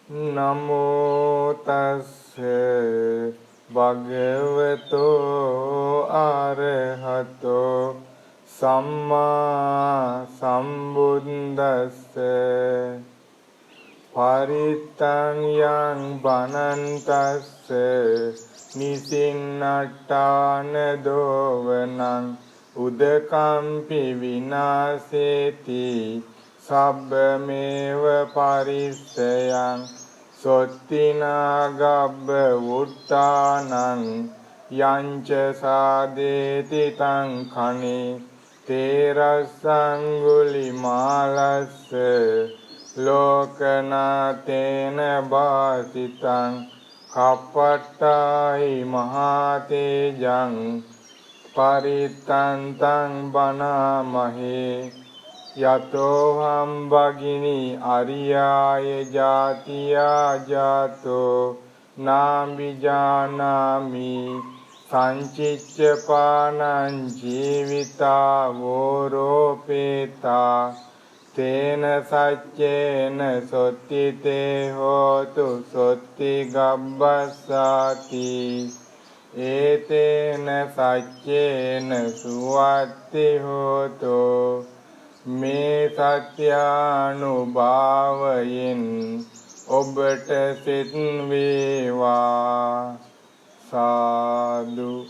නමෝ තස්ස භගවතෝ අරහතෝ සම්මා සම්බුද්දස්ස පරිත්තං යං බනන්තස්ස නිසින්නට්ඨාන දෝවනං උදකම්පි විනාසේති සබ්බමේව පරිස්සයං සොත්තිනා ගබ්බ වුට්ටානං යංච සාදේති තං කනේ තේරස්සංගුලිමාලස්ස ලෝකනාතේන බාසිතං කප්පට්ටායි මහතේජං පරිත්තන්තං බනාමහේ යතෝ හම් භගිනි අරියාය ජාතියා ජාතෝ නාබිජානාමි සංචිච්ච පානං ජීවිතා වෝරෝපේතා තේන සච්චේන සොත්තිතේ හෝතු සොත්ති ගබ්බස්සාති ඒතේන සච්චේන සුවත්ති හෝතෝ මේ සත්‍යානුභාවයෙන් ඔබට සිත් වේවා සාදු